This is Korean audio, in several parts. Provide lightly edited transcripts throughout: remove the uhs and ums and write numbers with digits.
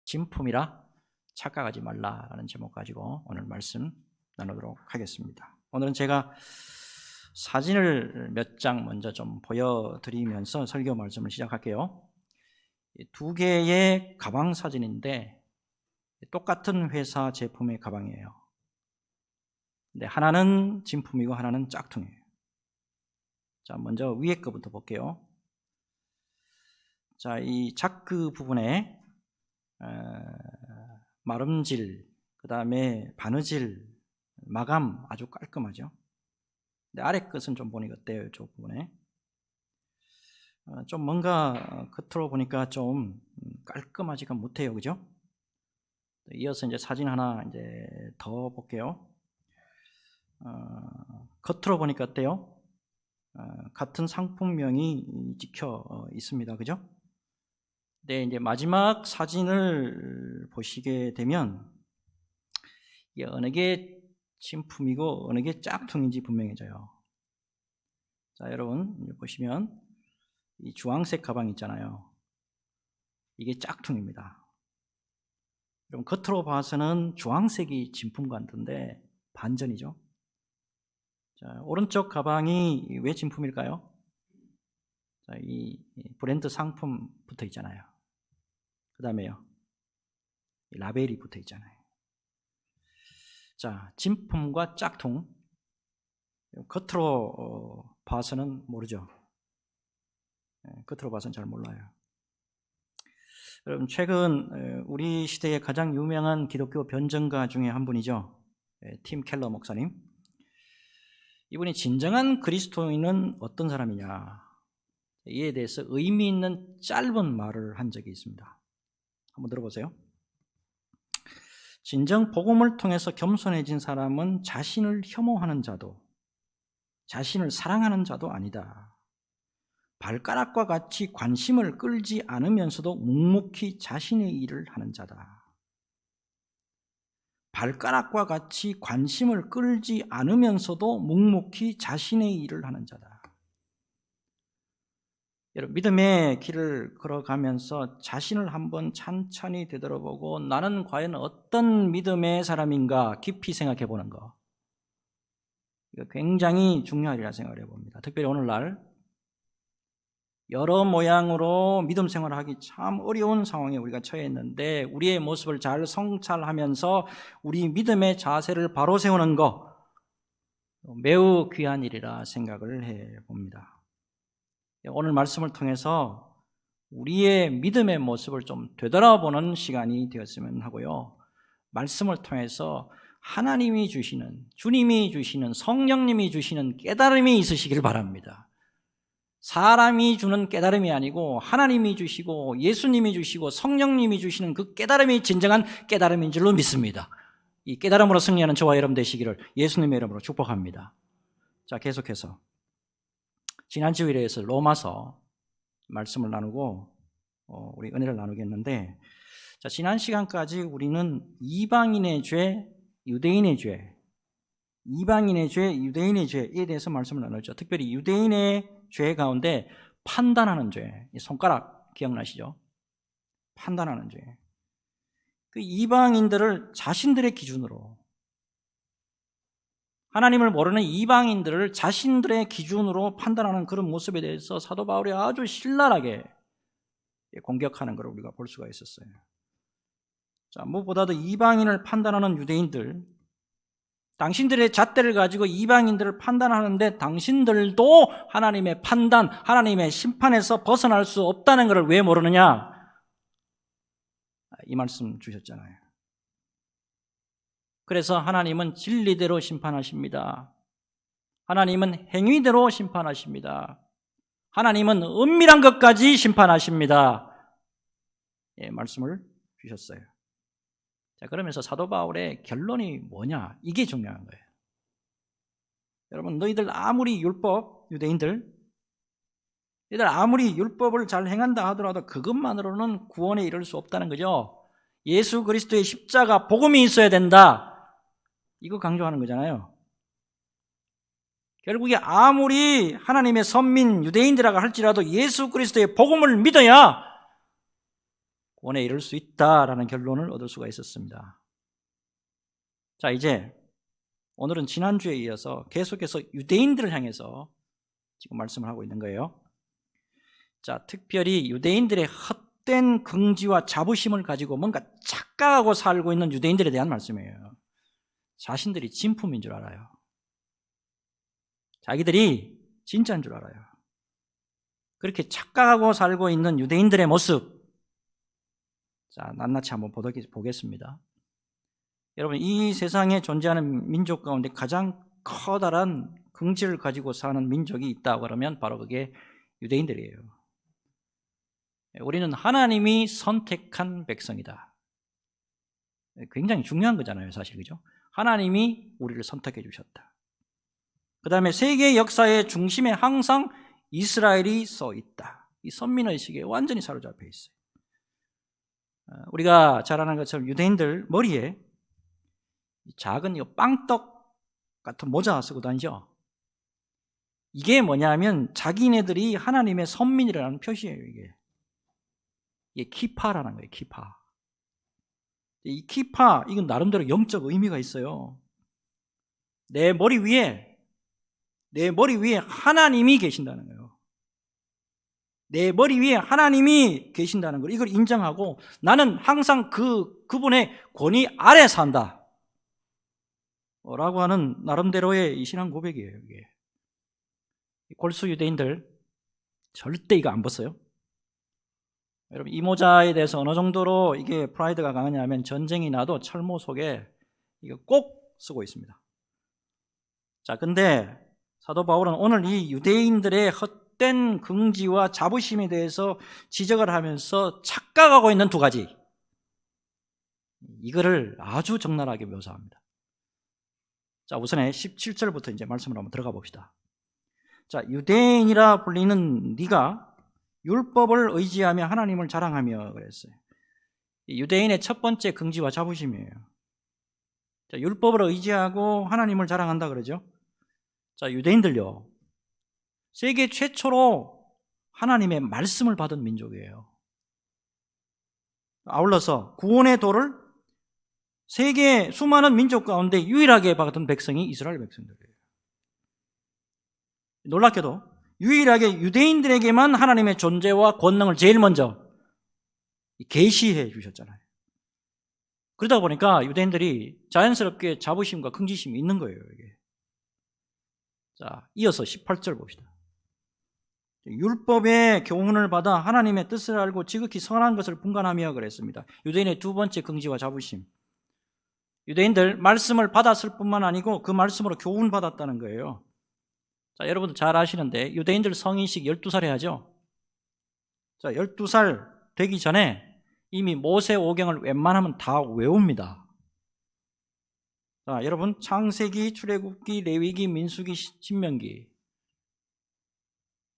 진품이라 착각하지 말라라는 제목 가지고 오늘 말씀 나누도록 하겠습니다. 오늘은 제가 사진을 몇 장 먼저 좀 보여드리면서 설교 말씀을 시작할게요. 두 개의 가방 사진인데 똑같은 회사 제품의 가방이에요. 근데 하나는 진품이고 하나는 짝퉁이에요. 자, 먼저 위에 거부터 볼게요. 자, 이 자크 부분에 마름질, 그 다음에 바느질, 마감 아주 깔끔하죠. 근데 아래 것은 좀 보니까 어때요? 이쪽 부분에 좀 뭔가 겉으로 보니까 좀 깔끔하지가 못해요, 그죠? 이어서 이제 사진 하나 이제 더 볼게요. 겉으로 보니까 어때요? 같은 상품명이 찍혀 있습니다, 그죠? 네, 이제 마지막 사진을 보시게 되면 이게 어느 게 진품이고 어느 게 짝퉁인지 분명해져요. 자, 여러분 보시면 이 주황색 가방 있잖아요. 이게 짝퉁입니다. 여러분 겉으로 봐서는 주황색이 진품 같은데 반전이죠. 자, 오른쪽 가방이 왜 진품일까요? 자, 이 브랜드 상품 붙어 있잖아요. 그 다음에요, 라벨이 붙어 있잖아요. 자, 진품과 짝퉁, 겉으로 봐서는 모르죠. 겉으로 봐서는 잘 몰라요. 여러분, 최근 우리 시대의 가장 유명한 기독교 변증가 중에 한 분이죠. 팀 켈러 목사님. 이분이 진정한 그리스도인은 어떤 사람이냐, 이에 대해서 의미 있는 짧은 말을 한 적이 있습니다. 한번 들어보세요. 진정 복음을 통해서 겸손해진 사람은 자신을 혐오하는 자도 자신을 사랑하는 자도 아니다. 발가락과 같이 관심을 끌지 않으면서도 묵묵히 자신의 일을 하는 자다. 발가락과 같이 관심을 끌지 않으면서도 묵묵히 자신의 일을 하는 자다. 여러분, 믿음의 길을 걸어가면서 자신을 한번 찬찬히 되돌아보고 나는 과연 어떤 믿음의 사람인가 깊이 생각해 보는 거, 이거 굉장히 중요하리라 생각을 해봅니다. 특별히 오늘날 여러 모양으로 믿음 생활을 하기 참 어려운 상황에 우리가 처해 있는데 우리의 모습을 잘 성찰하면서 우리 믿음의 자세를 바로 세우는 거 매우 귀한 일이라 생각을 해봅니다. 오늘 말씀을 통해서 우리의 믿음의 모습을 좀 되돌아보는 시간이 되었으면 하고요. 말씀을 통해서 하나님이 주시는, 주님이 주시는, 성령님이 주시는 깨달음이 있으시길 바랍니다. 사람이 주는 깨달음이 아니고 하나님이 주시고 예수님이 주시고 성령님이 주시는 그 깨달음이 진정한 깨달음인 줄로 믿습니다. 이 깨달음으로 승리하는 저와 여러분 되시기를 예수님의 이름으로 축복합니다. 자, 계속해서 지난 주일에서 로마서 말씀을 나누고 우리 은혜를 나누겠는데, 자, 지난 시간까지 우리는 이방인의 죄, 유대인의 죄, 이방인의 죄, 유대인의 죄에 대해서 말씀을 나눴죠. 특별히 유대인의 죄 가운데 판단하는 죄, 손가락 기억나시죠? 판단하는 죄. 그 이방인들을 자신들의 기준으로, 하나님을 모르는 이방인들을 자신들의 기준으로 판단하는 그런 모습에 대해서 사도 바울이 아주 신랄하게 공격하는 걸 우리가 볼 수가 있었어요. 자, 무엇보다도 이방인을 판단하는 유대인들, 당신들의 잣대를 가지고 이방인들을 판단하는데 당신들도 하나님의 판단, 하나님의 심판에서 벗어날 수 없다는 것을 왜 모르느냐? 이 말씀 주셨잖아요. 그래서 하나님은 진리대로 심판하십니다. 하나님은 행위대로 심판하십니다. 하나님은 은밀한 것까지 심판하십니다. 예, 말씀을 주셨어요. 자, 그러면서 사도 바울의 결론이 뭐냐? 이게 중요한 거예요. 여러분, 너희들 아무리 유대인들, 너희들 아무리 율법을 잘 행한다 하더라도 그것만으로는 구원에 이를 수 없다는 거죠. 예수 그리스도의 십자가 복음이 있어야 된다. 이거 강조하는 거잖아요. 결국에 아무리 하나님의 선민 유대인들이라고 할지라도 예수 그리스도의 복음을 믿어야 구원에 이를 수 있다라는 결론을 얻을 수가 있었습니다. 자, 이제 오늘은 지난주에 이어서 계속해서 유대인들을 향해서 지금 말씀을 하고 있는 거예요. 자, 특별히 유대인들의 헛된 긍지와 자부심을 가지고 뭔가 착각하고 살고 있는 유대인들에 대한 말씀이에요. 자신들이 진품인 줄 알아요. 자기들이 진짜인 줄 알아요. 그렇게 착각하고 살고 있는 유대인들의 모습, 자, 낱낱이 한번 보겠습니다. 여러분, 이 세상에 존재하는 민족 가운데 가장 커다란 긍지를 가지고 사는 민족이 있다고 그러면 바로 그게 유대인들이에요. 우리는 하나님이 선택한 백성이다. 굉장히 중요한 거잖아요, 사실. 그죠? 하나님이 우리를 선택해 주셨다. 그 다음에 세계 역사의 중심에 항상 이스라엘이 서 있다. 이 선민의식에 완전히 사로잡혀 있어요. 우리가 잘 아는 것처럼 유대인들 머리에 작은 이 빵떡 같은 모자 쓰고 다니죠. 이게 뭐냐면 자기네들이 하나님의 선민이라는 표시예요. 이게 키파라는 거예요. 키파. 이 키파, 이건 나름대로 영적 의미가 있어요. 내 머리 위에 하나님이 계신다는 거예요. 내 머리 위에 하나님이 계신다는 걸, 이걸 인정하고 나는 항상 그분의 권위 아래 산다 라고 하는 나름대로의 이 신앙 고백이에요. 이게 골수 유대인들 절대 이거 안 벗어요. 여러분, 이 모자에 대해서 어느 정도로 이게 프라이드가 강하냐면 전쟁이 나도 철모 속에 이거 꼭 쓰고 있습니다. 자, 근데 사도 바울은 오늘 이 유대인들의 헛된 긍지와 자부심에 대해서 지적을 하면서 착각하고 있는 두 가지, 이거를 아주 적나라하게 묘사합니다. 자, 우선에 17절부터 이제 말씀을 한번 들어가 봅시다. 자, 유대인이라 불리는 네가 율법을 의지하며 하나님을 자랑하며 그랬어요. 유대인의 첫 번째 긍지와 자부심이에요. 자, 율법을 의지하고 하나님을 자랑한다 그러죠. 자, 유대인들요, 세계 최초로 하나님의 말씀을 받은 민족이에요. 아울러서 구원의 도를 세계 수많은 민족 가운데 유일하게 받은 백성이 이스라엘 백성들이에요. 놀랍게도 유일하게 유대인들에게만 하나님의 존재와 권능을 제일 먼저 계시해 주셨잖아요. 그러다 보니까 유대인들이 자연스럽게 자부심과 긍지심이 있는 거예요. 이게. 자, 이어서 18절 봅시다. 율법의 교훈을 받아 하나님의 뜻을 알고 지극히 선한 것을 분간하며 그랬습니다. 유대인의 두 번째 긍지와 자부심. 유대인들 말씀을 받았을 뿐만 아니고 그 말씀으로 교훈받았다는 거예요. 자, 여러분들 잘 아시는데 유대인들 성인식 12살에 하죠. 자, 12살 되기 전에 이미 모세오경을 웬만하면 다 외웁니다. 자, 여러분, 창세기, 출애굽기, 레위기, 민수기, 신명기.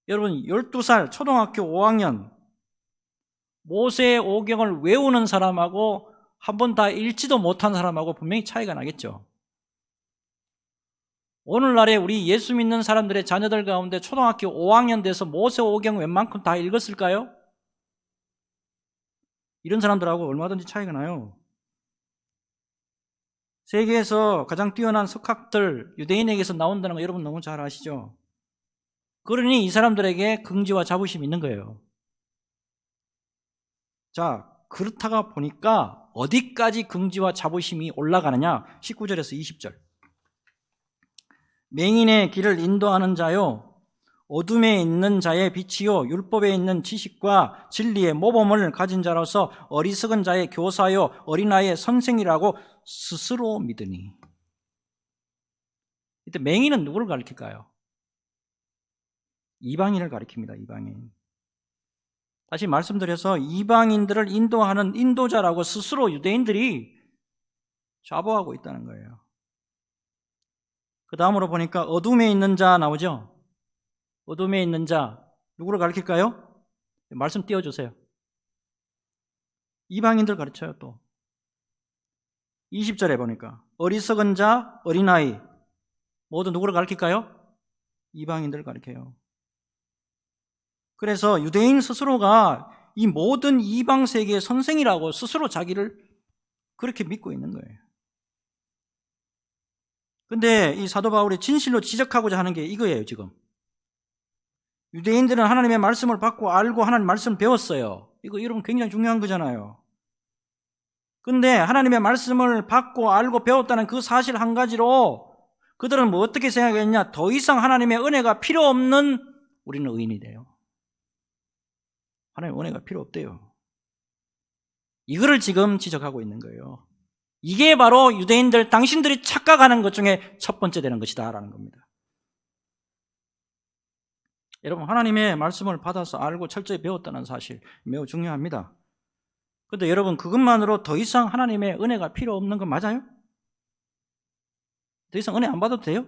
여러분, 12살 초등학교 5학년 모세오경을 외우는 사람하고 한 번 다 읽지도 못한 사람하고 분명히 차이가 나겠죠. 오늘날에 우리 예수 믿는 사람들의 자녀들 가운데 초등학교 5학년 돼서 모세오경 웬만큼 다 읽었을까요? 이런 사람들하고 얼마든지 차이가 나요. 세계에서 가장 뛰어난 석학들, 유대인에게서 나온다는 거 여러분 너무 잘 아시죠? 그러니 이 사람들에게 긍지와 자부심이 있는 거예요. 자, 그렇다가 보니까 어디까지 긍지와 자부심이 올라가느냐? 19절에서 20절. 맹인의 길을 인도하는 자요, 어둠에 있는 자의 빛이요, 율법에 있는 지식과 진리의 모범을 가진 자로서 어리석은 자의 교사요, 어린아이의 선생이라고 스스로 믿으니. 이때 맹인은 누구를 가리킬까요? 이방인을 가리킵니다. 이방인. 다시 말씀드려서 이방인들을 인도하는 인도자라고 스스로 유대인들이 자부하고 있다는 거예요. 그 다음으로 보니까 어둠에 있는 자 나오죠? 어둠에 있는 자, 누구를 가리킬까요? 말씀 띄워주세요. 이방인들 가르쳐요. 또 20절에 보니까 어리석은 자, 어린아이 모두 누구를 가리킬까요? 이방인들을 가리켜요. 그래서 유대인 스스로가 이 모든 이방 세계의 선생이라고 스스로 자기를 그렇게 믿고 있는 거예요. 근데 이 사도 바울이 진실로 지적하고자 하는 게 이거예요, 지금. 유대인들은 하나님의 말씀을 받고 알고 하나님 말씀을 배웠어요. 이거 여러분 굉장히 중요한 거잖아요. 근데 하나님의 말씀을 받고 알고 배웠다는 그 사실 한 가지로 그들은 뭐 어떻게 생각했냐? 더 이상 하나님의 은혜가 필요 없는 우리는 의인이 돼요. 하나님의 은혜가 필요 없대요. 이거를 지금 지적하고 있는 거예요. 이게 바로 유대인들, 당신들이 착각하는 것 중에 첫 번째 되는 것이다 라는 겁니다. 여러분, 하나님의 말씀을 받아서 알고 철저히 배웠다는 사실 매우 중요합니다. 그런데 여러분, 그것만으로 더 이상 하나님의 은혜가 필요 없는 건 맞아요? 더 이상 은혜 안 받아도 돼요?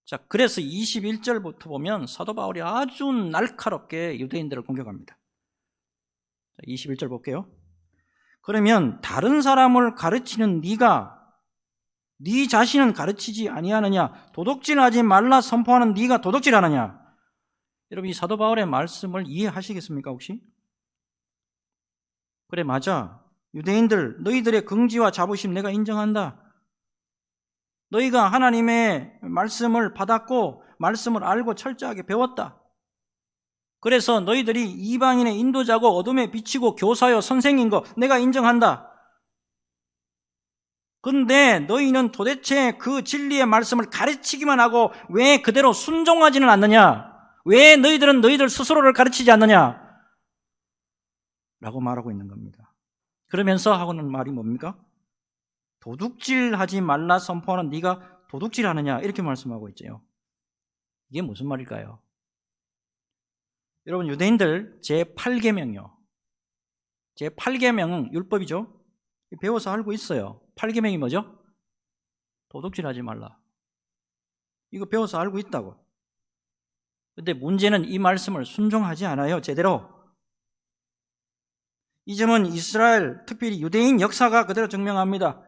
자, 그래서 21절부터 보면 사도 바울이 아주 날카롭게 유대인들을 공격합니다. 자, 21절 볼게요. 그러면 다른 사람을 가르치는 네가 네 자신은 가르치지 아니하느냐? 도둑질하지 말라 선포하는 네가 도둑질하느냐? 여러분, 이 사도 바울의 말씀을 이해하시겠습니까 혹시? 그래, 맞아. 유대인들, 너희들의 긍지와 자부심 내가 인정한다. 너희가 하나님의 말씀을 받았고 말씀을 알고 철저하게 배웠다. 그래서 너희들이 이방인의 인도자고 어둠에 비치고 교사여 선생인 거 내가 인정한다. 근데 너희는 도대체 그 진리의 말씀을 가르치기만 하고 왜 그대로 순종하지는 않느냐? 왜 너희들은 너희들 스스로를 가르치지 않느냐? 라고 말하고 있는 겁니다. 그러면서 하고는 말이 뭡니까? 도둑질하지 말라 선포하는 네가 도둑질하느냐? 이렇게 말씀하고 있죠. 이게 무슨 말일까요? 여러분, 유대인들 제8계명이요. 제8계명은 율법이죠. 배워서 알고 있어요. 8계명이 뭐죠? 도둑질하지 말라. 이거 배워서 알고 있다고. 근데 문제는 이 말씀을 순종하지 않아요, 제대로. 이 점은 이스라엘, 특별히 유대인 역사가 그대로 증명합니다.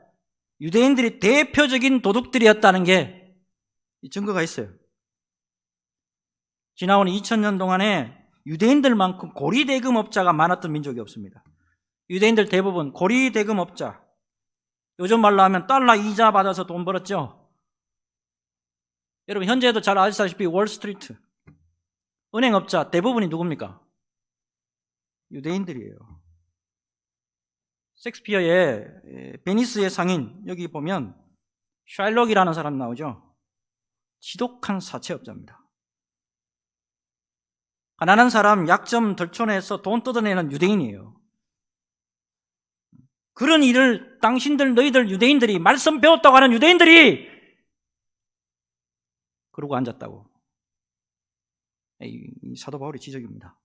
유대인들이 대표적인 도둑들이었다는 게 증거가 있어요. 지나온 2000년 동안에 유대인들만큼 고리대금업자가 많았던 민족이 없습니다. 유대인들 대부분 고리대금업자, 요즘 말로 하면 달러 이자 받아서 돈 벌었죠. 여러분, 현재도 잘 아시다시피 월스트리트, 은행업자 대부분이 누굽니까? 유대인들이에요. 셰익스피어의 베니스의 상인, 여기 보면 샬록이라는 사람 나오죠. 지독한 사채업자입니다. 가난한 사람 약점 덜쳐내서 돈 뜯어내는 유대인이에요. 그런 일을 당신들, 너희들 유대인들이, 말씀 배웠다고 하는 유대인들이 그러고 앉았다고. 이 사도 바울의 지적입니다.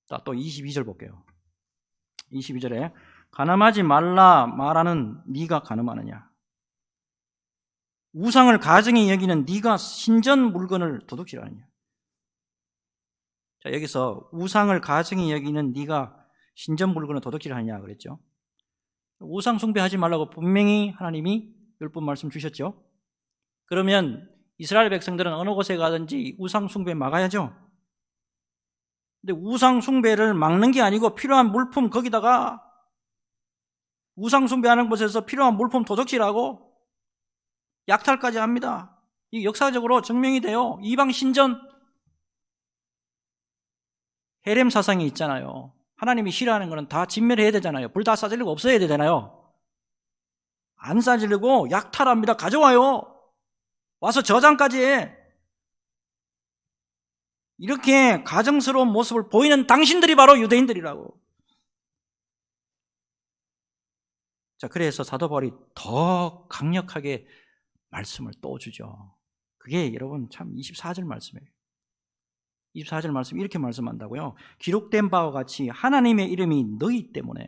자, 또 22절 볼게요. 22절에 간음하지 말라 말하는 네가 간음하느냐? 우상을 가증히 여기는 네가 신전 물건을 도둑질하느냐? 자, 여기서 우상을 가증히 여기는 네가 신전 물건을 도둑질하느냐 그랬죠. 우상 숭배하지 말라고 분명히 하나님이 율법 말씀 주셨죠. 그러면 이스라엘 백성들은 어느 곳에 가든지 우상 숭배 막아야죠. 근데 우상 숭배를 막는 게 아니고 필요한 물품 거기다가 우상 숭배하는 곳에서 필요한 물품 도둑질하고 약탈까지 합니다. 이 역사적으로 증명이 돼요. 이방 신전 헤렘 사상이 있잖아요. 하나님이 싫어하는 거는 다 진멸해야 되잖아요. 불 다 싸지르고 없어야 되잖아요. 안 싸지르고 약탈합니다. 가져와요. 와서 저장까지 해. 이렇게 가증스러운 모습을 보이는 당신들이 바로 유대인들이라고. 자, 그래서 사도 바울이 더 강력하게 말씀을 또 주죠. 그게 여러분 참 24절 말씀이에요. 24절 말씀 이렇게 말씀한다고요. 기록된 바와 같이 하나님의 이름이 너희 때문에,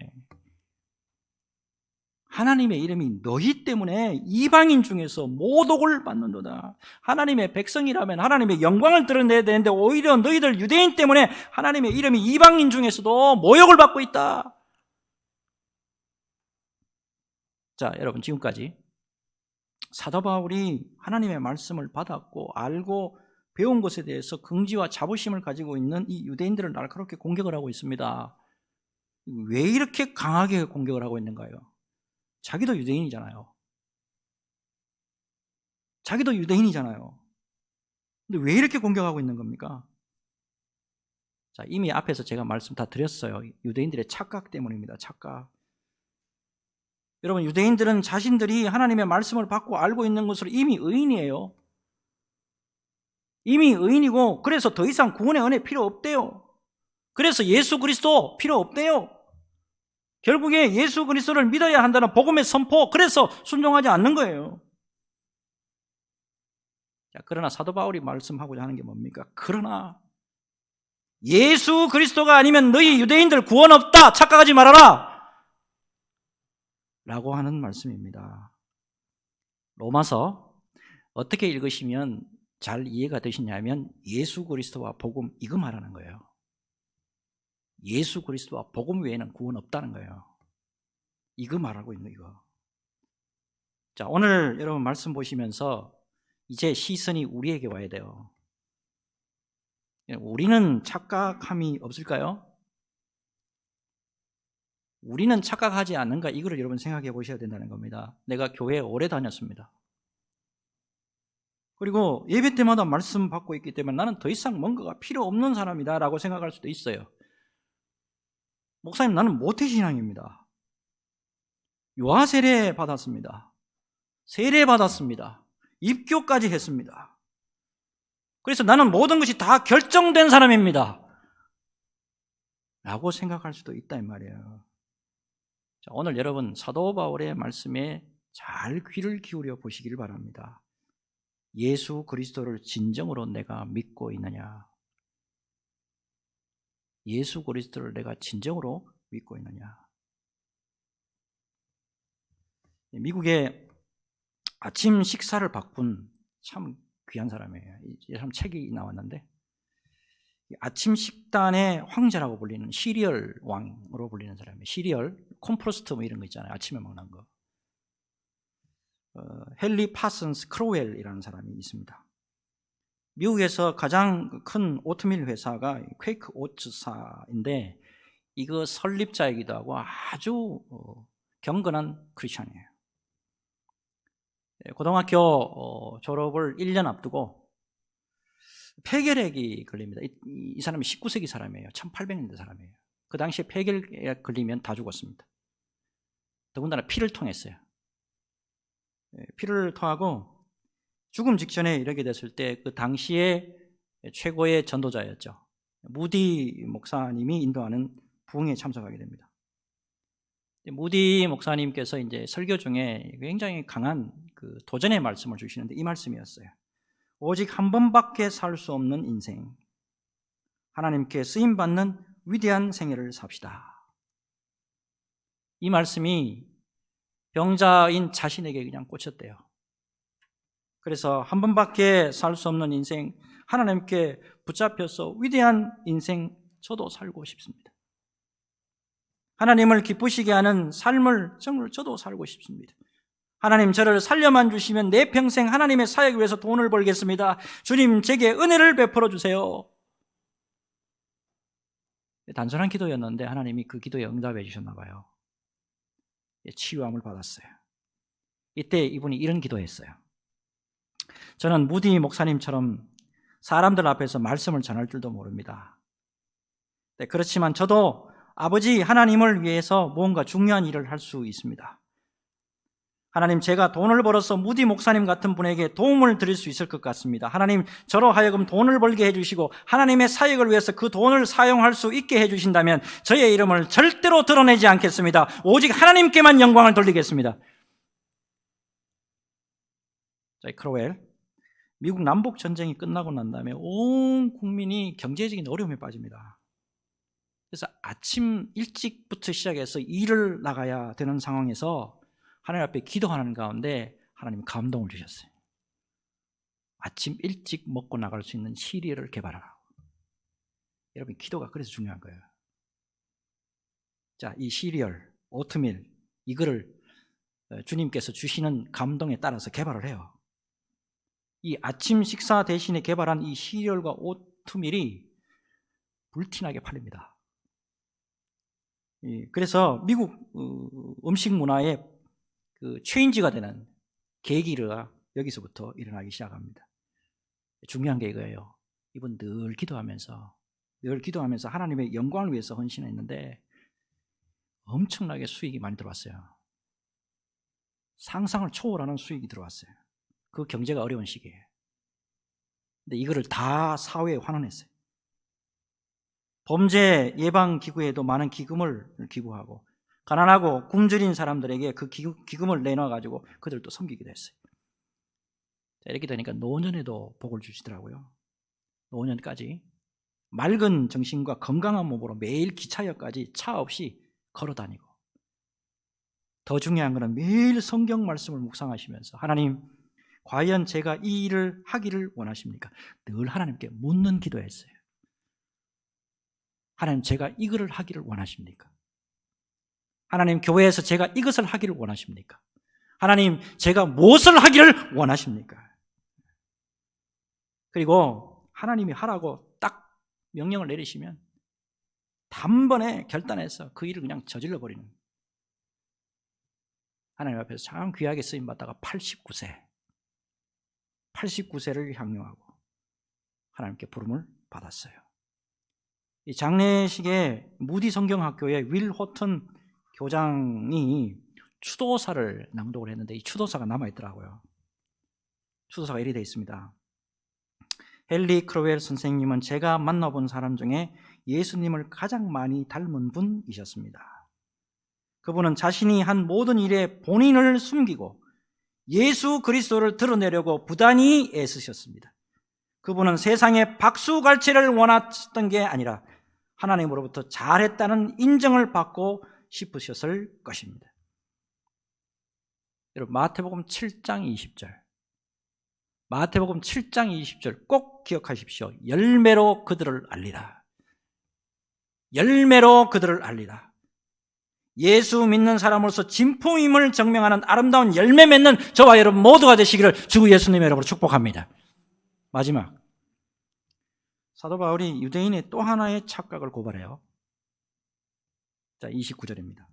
하나님의 이름이 너희 때문에 이방인 중에서 모독을 받는도다. 하나님의 백성이라면 하나님의 영광을 드러내야 되는데 오히려 너희들 유대인 때문에 하나님의 이름이 이방인 중에서도 모욕을 받고 있다. 자, 여러분, 지금까지 사도 바울이 하나님의 말씀을 받았고 알고 배운 것에 대해서 긍지와 자부심을 가지고 있는 이 유대인들을 날카롭게 공격을 하고 있습니다. 왜 이렇게 강하게 공격을 하고 있는가요? 자기도 유대인이잖아요. 자기도 유대인이잖아요. 근데 왜 이렇게 공격하고 있는 겁니까? 자, 이미 앞에서 제가 말씀 다 드렸어요. 유대인들의 착각 때문입니다. 착각. 여러분, 유대인들은 자신들이 하나님의 말씀을 받고 알고 있는 것으로 이미 의인이에요. 이미 의인이고, 그래서 더 이상 구원의 은혜 필요 없대요. 그래서 예수 그리스도 필요 없대요. 결국에 예수 그리스도를 믿어야 한다는 복음의 선포, 그래서 순종하지 않는 거예요. 자, 그러나 사도 바울이 말씀하고자 하는 게 뭡니까? 그러나 예수 그리스도가 아니면 너희 유대인들 구원 없다, 착각하지 말아라 라고 하는 말씀입니다. 로마서 어떻게 읽으시면 잘 이해가 되시냐면 예수 그리스도와 복음, 이거 말하는 거예요. 예수 그리스도와 복음 외에는 구원 없다는 거예요. 이거 말하고 있는 이거. 자, 오늘 여러분 말씀 보시면서 이제 시선이 우리에게 와야 돼요. 우리는 착각함이 없을까요? 우리는 착각하지 않는가? 이거를 여러분 생각해 보셔야 된다는 겁니다. 내가 교회에 오래 다녔습니다. 그리고 예배 때마다 말씀 받고 있기 때문에 나는 더 이상 뭔가가 필요 없는 사람이다 라고 생각할 수도 있어요. 목사님, 나는 모태신앙입니다. 유아 세례 받았습니다. 세례 받았습니다. 입교까지 했습니다. 그래서 나는 모든 것이 다 결정된 사람입니다 라고 생각할 수도 있다 이 말이에요. 자, 오늘 여러분 사도 바울의 말씀에 잘 귀를 기울여 보시길 바랍니다. 예수 그리스도를 진정으로 내가 믿고 있느냐? 예수 그리스도를 내가 진정으로 믿고 있느냐? 미국의 아침 식사를 바꾼 참 귀한 사람이에요. 이 사람 책이 나왔는데, 아침 식단의 황제라고 불리는 시리얼 왕으로 불리는 사람이에요. 시리얼, 콤프로스트 뭐 이런 거 있잖아요. 아침에 먹는 거. 헨리 파슨스 크로웰이라는 사람이 있습니다. 미국에서 가장 큰 오트밀 회사가 퀘이크 오츠사인데, 이거 설립자이기도 하고 아주 경건한 크리스천이에요. 고등학교 졸업을 1년 앞두고 폐결핵이 걸립니다. 이 사람이 19세기 사람이에요. 1800년대 사람이에요. 그 당시에 폐결핵 걸리면 다 죽었습니다. 더군다나 피를 통했어요. 피를 통하고 죽음 직전에 이르게 됐을 때 그 당시에 최고의 전도자였죠. 무디 목사님이 인도하는 부흥에 참석하게 됩니다. 무디 목사님께서 이제 설교 중에 굉장히 강한 그 도전의 말씀을 주시는데 이 말씀이었어요. 오직 한 번밖에 살 수 없는 인생, 하나님께 쓰임받는 위대한 생애를 삽시다. 이 말씀이 병자인 자신에게 그냥 꽂혔대요. 그래서 한 번밖에 살 수 없는 인생, 하나님께 붙잡혀서 위대한 인생 저도 살고 싶습니다. 하나님을 기쁘시게 하는 삶을 정말 저도 살고 싶습니다. 하나님, 저를 살려만 주시면 내 평생 하나님의 사역을 위해서 돈을 벌겠습니다. 주님, 제게 은혜를 베풀어 주세요. 단순한 기도였는데 하나님이 그 기도에 응답해 주셨나 봐요. 치유함을 받았어요. 이때 이분이 이런 기도했어요. 저는 무디 목사님처럼 사람들 앞에서 말씀을 전할 줄도 모릅니다. 그렇지만 저도 아버지 하나님을 위해서 무언가 중요한 일을 할 수 있습니다. 하나님, 제가 돈을 벌어서 무디 목사님 같은 분에게 도움을 드릴 수 있을 것 같습니다. 하나님, 저로 하여금 돈을 벌게 해주시고 하나님의 사역을 위해서 그 돈을 사용할 수 있게 해주신다면 저의 이름을 절대로 드러내지 않겠습니다. 오직 하나님께만 영광을 돌리겠습니다. 자, 크로웰, 미국 남북전쟁이 끝나고 난 다음에 온 국민이 경제적인 어려움에 빠집니다. 그래서 아침 일찍부터 시작해서 일을 나가야 되는 상황에서 하나님 앞에 기도하는 가운데 하나님이 감동을 주셨어요. 아침 일찍 먹고 나갈 수 있는 시리얼을 개발하라고. 여러분, 기도가 그래서 중요한 거예요. 자, 이 시리얼, 오트밀, 이거를 주님께서 주시는 감동에 따라서 개발을 해요. 이 아침 식사 대신에 개발한 이 시리얼과 오트밀이 불티나게 팔립니다. 그래서 미국 음식 문화의 그 체인지가 되는 계기가 여기서부터 일어나기 시작합니다. 중요한 게 이거예요. 이분 늘 기도하면서 하나님의 영광을 위해서 헌신했는데 엄청나게 수익이 많이 들어왔어요. 상상을 초월하는 수익이 들어왔어요. 그 경제가 어려운 시기에. 근데 이거를 다 사회에 환원했어요. 범죄 예방 기구에도 많은 기금을 기부하고 가난하고 굶주린 사람들에게 그 기금을 내놔가지고 그들도 섬기기도 했어요. 이렇게 되니까 노년에도 복을 주시더라고요. 노년까지 맑은 정신과 건강한 몸으로 매일 기차역까지 차 없이 걸어다니고, 더 중요한 것은 매일 성경 말씀을 묵상하시면서 하나님, 과연 제가 이 일을 하기를 원하십니까? 늘 하나님께 묻는 기도했어요. 하나님, 제가 이거를 하기를 원하십니까? 하나님, 교회에서 제가 이것을 하기를 원하십니까? 하나님, 제가 무엇을 하기를 원하십니까? 그리고 하나님이 하라고 딱 명령을 내리시면 단번에 결단해서 그 일을 그냥 저질러 버리는, 하나님 앞에서 참 귀하게 쓰임받다가 89세를 향유하고 하나님께 부름을 받았어요. 이 장례식에 무디 성경학교의 윌 호튼 교장이 추도사를 낭독을 했는데 이 추도사가 남아있더라고요. 추도사가 이리 되어 있습니다. 헨리 크로웰 선생님은 제가 만나본 사람 중에 예수님을 가장 많이 닮은 분이셨습니다. 그분은 자신이 한 모든 일에 본인을 숨기고 예수 그리스도를 드러내려고 부단히 애쓰셨습니다. 그분은 세상에 박수갈채를 원하셨던 게 아니라 하나님으로부터 잘했다는 인정을 받고 싶으셨을 것입니다. 여러분, 마태복음 7장 20절, 마태복음 7장 20절 꼭 기억하십시오. 열매로 그들을 알리라. 열매로 그들을 알리라. 예수 믿는 사람으로서 진품임을 증명하는 아름다운 열매 맺는 저와 여러분 모두가 되시기를 주 예수님의 이름으로 축복합니다. 마지막, 사도 바울이 유대인의 또 하나의 착각을 고발해요. 자, 29절입니다.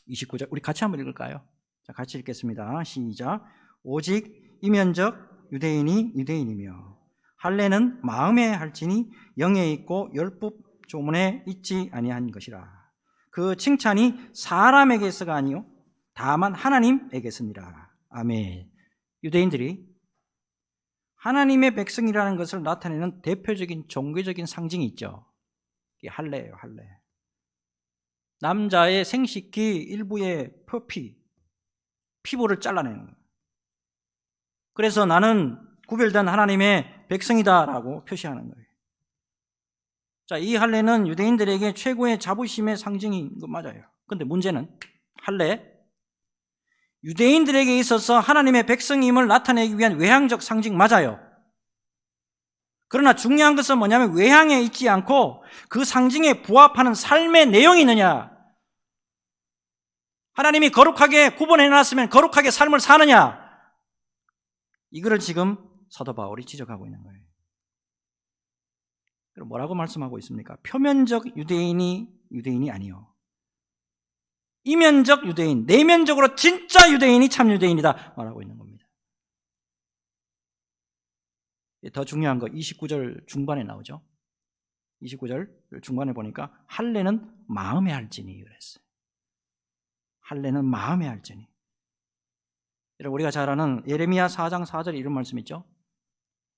29절 우리 같이 한번 읽을까요? 자, 같이 읽겠습니다. 시작. 오직 이면적 유대인이 유대인이며 할례는 마음에 할지니 영에 있고 율법 조문에 있지 아니한 것이라. 그 칭찬이 사람에게서가 아니요 다만 하나님에게서니라. 아멘. 유대인들이 하나님의 백성이라는 것을 나타내는 대표적인 종교적인 상징이 있죠. 이게 할례예요, 할례. 남자의 생식기 일부의 피부를 잘라내는 거예요. 그래서 나는 구별된 하나님의 백성이다라고 표시하는 거예요. 자, 이 할례는 유대인들에게 최고의 자부심의 상징인 거 맞아요. 그런데 문제는 할례, 유대인들에게 있어서 하나님의 백성임을 나타내기 위한 외향적 상징 맞아요. 그러나 중요한 것은 뭐냐면 외향에 있지 않고 그 상징에 부합하는 삶의 내용이 있느냐. 하나님이 거룩하게 구분해놨으면 거룩하게 삶을 사느냐. 이거를 지금 사도 바울이 지적하고 있는 거예요. 그럼 뭐라고 말씀하고 있습니까? 표면적 유대인이 아니요. 이면적 유대인, 내면적으로 진짜 유대인이 참 유대인이다 말하고 있는 겁니다. 더 중요한 거 29절 중반에 나오죠. 29절 중반에 보니까 할례는 마음에 할지니 그랬어요. 할례는 마음에 할지니. 여러분, 우리가 잘 아는 예레미야 4장 4절에 이런 말씀 있죠.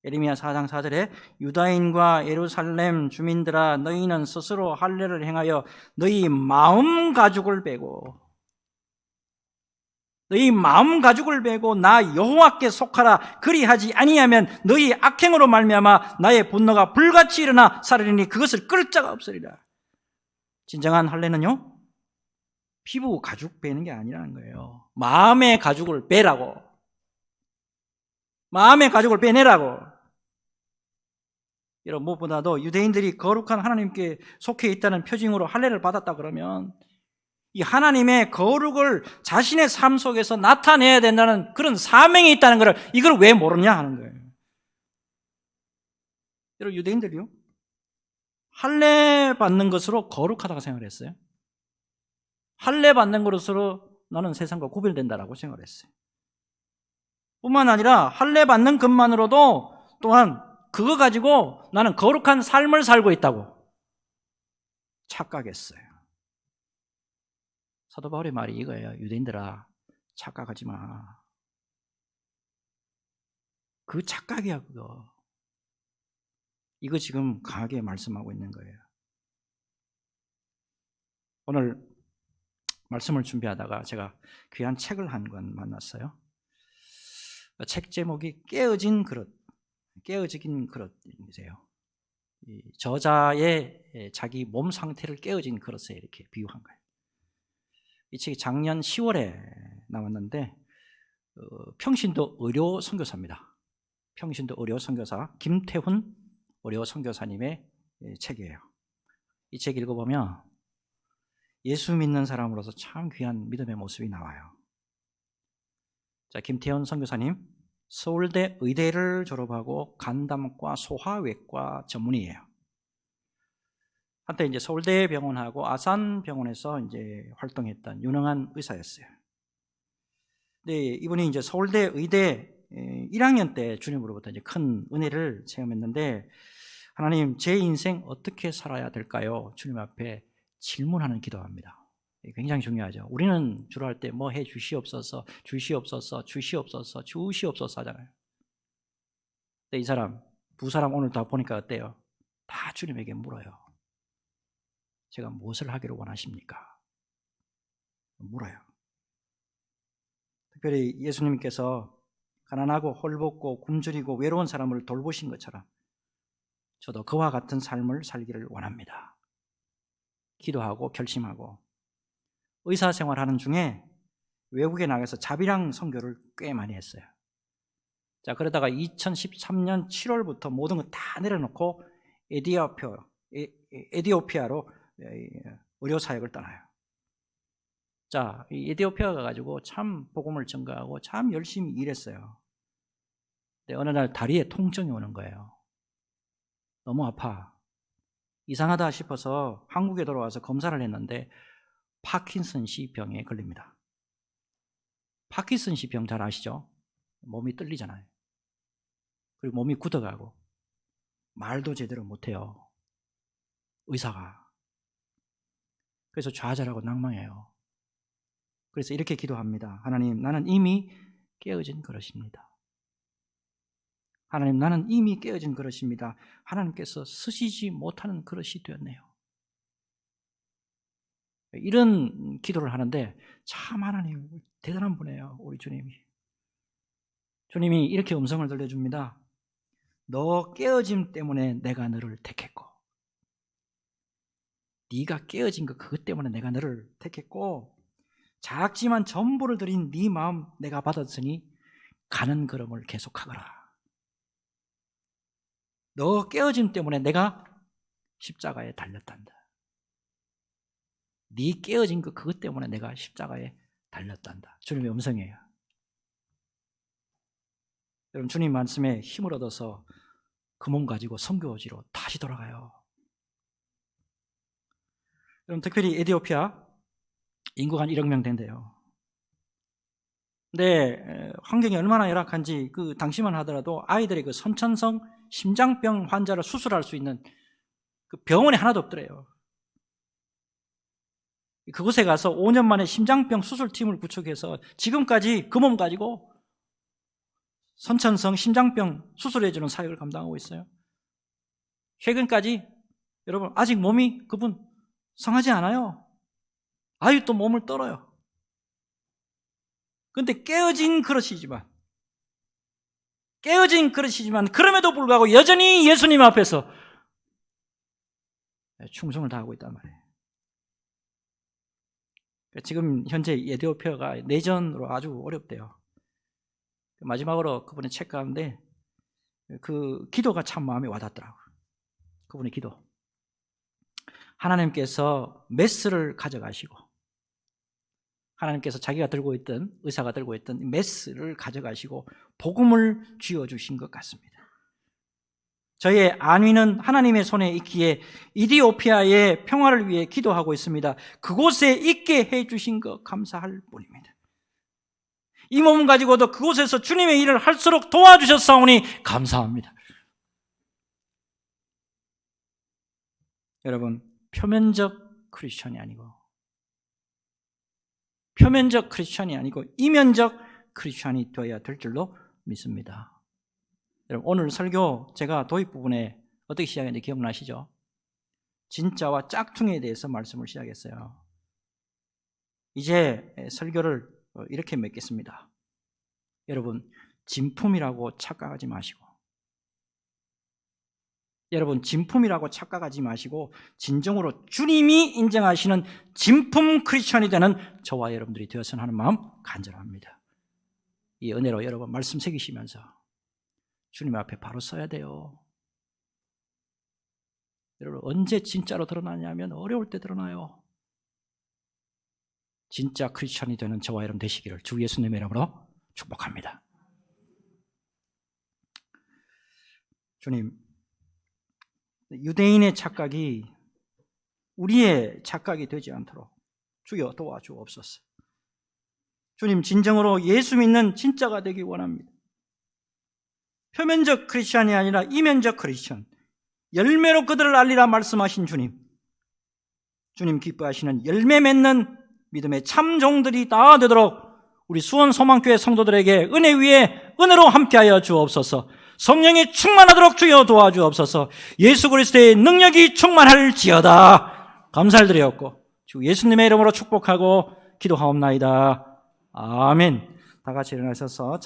예레미야 4장 4절에 유다인과 예루살렘 주민들아 너희는 스스로 할례를 행하여 너희 마음 가죽을 베고 나 여호와께 속하라 그리하지 아니하면 너희 악행으로 말미암아 나의 분노가 불같이 일어나 사르리니 그것을 끌 자가 없으리라. 진정한 할례는요, 피부 가죽 베는 게 아니라는 거예요. 마음의 가죽을 베라고. 마음의 가죽을 빼내라고. 여러분, 무엇보다도 유대인들이 거룩한 하나님께 속해 있다는 표징으로 할례를 받았다 그러면 이 하나님의 거룩을 자신의 삶 속에서 나타내야 된다는 그런 사명이 있다는 것을 이걸 왜 모르냐 하는 거예요. 여러분, 유대인들이요, 할례 받는 것으로 거룩하다고 생각을 했어요. 할례 받는 것으로 나는 세상과 구별된다라고 생각을 했어요. 뿐만 아니라 할례 받는 것만으로도 또한 그거 가지고 나는 거룩한 삶을 살고 있다고 착각했어요. 사도 바울의 말이 이거예요. 유대인들아, 착각하지 마. 그 착각이야, 그거. 이거 지금 강하게 말씀하고 있는 거예요. 오늘 말씀을 준비하다가 제가 귀한 책을 한 권 만났어요. 책 제목이 깨어진 그릇, 깨어진 그릇이세요. 저자의 자기 몸 상태를 깨어진 그릇에 이렇게 비유한 거예요. 이 책이 작년 10월에 나왔는데 평신도 의료 선교사입니다. 평신도 의료 선교사 김태훈 의료 선교사님의 책이에요. 이 책 읽어보면 예수 믿는 사람으로서 참 귀한 믿음의 모습이 나와요. 자, 김태훈 선교사님 서울대 의대를 졸업하고 간담과 소화외과 전문의예요. 한때 이제 서울대병원하고 아산병원에서 이제 활동했던 유능한 의사였어요. 근데 이분이 이제 서울대 의대 1학년 때 주님으로부터 이제 큰 은혜를 체험했는데, 하나님, 제 인생 어떻게 살아야 될까요? 주님 앞에 질문하는 기도합니다. 굉장히 중요하죠. 우리는 주로 할 때 뭐 해 주시옵소서, 주시옵소서, 주시옵소서, 주시옵소서 하잖아요. 근데 이 사람, 두 사람 오늘 다 보니까 어때요? 다 주님에게 물어요. 제가 무엇을 하기를 원하십니까? 물어요. 특별히 예수님께서 가난하고 홀벗고 굶주리고 외로운 사람을 돌보신 것처럼 저도 그와 같은 삶을 살기를 원합니다. 기도하고 결심하고 의사생활하는 중에 외국에 나가서 자비랑 선교를 꽤 많이 했어요. 자, 그러다가 2013년 7월부터 모든 거 다 내려놓고 에티오피아로 의료 사역을 떠나요. 자, 이 에티오피아 가가지고 참 복음을 전가하고 참 열심히 일했어요. 근데 어느 날 다리에 통증이 오는 거예요. 너무 아파. 이상하다 싶어서 한국에 돌아와서 검사를 했는데 파킨슨씨 병에 걸립니다. 파킨슨씨 병 잘 아시죠? 몸이 떨리잖아요. 그리고 몸이 굳어가고 말도 제대로 못해요, 의사가. 그래서 좌절하고 낭망해요. 그래서 이렇게 기도합니다. 하나님, 나는 이미 깨어진 그릇입니다. 하나님, 나는 이미 깨어진 그릇입니다. 하나님께서 쓰시지 못하는 그릇이 되었네요. 이런 기도를 하는데 참 하나님 대단한 분이에요. 우리 주님이. 주님이 이렇게 음성을 들려줍니다. 너 깨어짐 때문에 내가 너를 택했고, 네가 깨어진 거 그것 때문에 내가 너를 택했고, 작지만 전부를 드린 네 마음 내가 받았으니 가는 걸음을 계속하거라. 너 깨어짐 때문에 내가 십자가에 달렸단다. 네 깨어진 거 그것 때문에 내가 십자가에 달렸단다. 주님의 음성이에요. 여러분, 주님 말씀에 힘을 얻어서 그 몸 가지고 선교지로 다시 돌아가요. 여러분, 특별히 에티오피아 인구가 한 1억 명 된대요. 근데 환경이 얼마나 열악한지 그 당시만 하더라도 아이들의 그 선천성 심장병 환자를 수술할 수 있는 그 병원이 하나도 없더래요. 그곳에 가서 5년 만에 심장병 수술팀을 구축해서 지금까지 그 몸 가지고 선천성 심장병 수술해주는 사역을 감당하고 있어요. 최근까지 여러분 아직 몸이 그분 상하지 않아요. 아직도 몸을 떨어요. 그런데 깨어진 그릇이지만 그럼에도 불구하고 여전히 예수님 앞에서 충성을 다하고 있단 말이에요. 지금 현재 에티오피아가 내전으로 아주 어렵대요. 마지막으로 그분의 책 가운데 그 기도가 참 마음에 와닿더라고요. 그분의 기도. 하나님께서 메스를 가져가시고 하나님께서 자기가 들고 있던, 의사가 들고 있던 메스를 가져가시고 복음을 쥐어주신 것 같습니다. 저의 안위는 하나님의 손에 있기에 이디오피아의 평화를 위해 기도하고 있습니다. 그곳에 있게 해주신 것 감사할 뿐입니다. 이 몸을 가지고도 그곳에서 주님의 일을 할수록 도와주셨사오니 감사합니다. 여러분, 표면적 크리스천이 아니고 이면적 크리스천이 되어야 될 줄로 믿습니다. 여러분, 오늘 설교 제가 도입 부분에 어떻게 시작했는지 기억나시죠? 진짜와 짝퉁에 대해서 말씀을 시작했어요. 이제 설교를 이렇게 맺겠습니다. 여러분, 진품이라고 착각하지 마시고 진정으로 주님이 인정하시는 진품 크리스천이 되는 저와 여러분들이 되었으면 하는 마음 간절합니다. 이 은혜로 여러분 말씀 새기시면서 주님 앞에 바로 서야 돼요. 여러분, 언제 진짜로 드러나냐면 어려울 때 드러나요. 진짜 크리스천이 되는 저와 여러분 되시기를 주 예수님의 이름으로 축복합니다. 주님, 유대인의 착각이 우리의 착각이 되지 않도록 주여 도와주옵소서. 주님, 진정으로 예수 믿는 진짜가 되기 원합니다. 표면적 크리스천이 아니라 이면적 크리스천, 열매로 그들을 알리라 말씀하신 주님 기뻐하시는 열매 맺는 믿음의 참 종들이 다 되도록 우리 수원 소망교회 성도들에게 은혜 위에 은혜로 함께하여 주옵소서. 성령이 충만하도록 주여 도와주옵소서. 예수 그리스도의 능력이 충만할지어다. 감사를 드렸고 주 예수님의 이름으로 축복하고 기도하옵나이다. 아멘. 다 같이 일어나셔서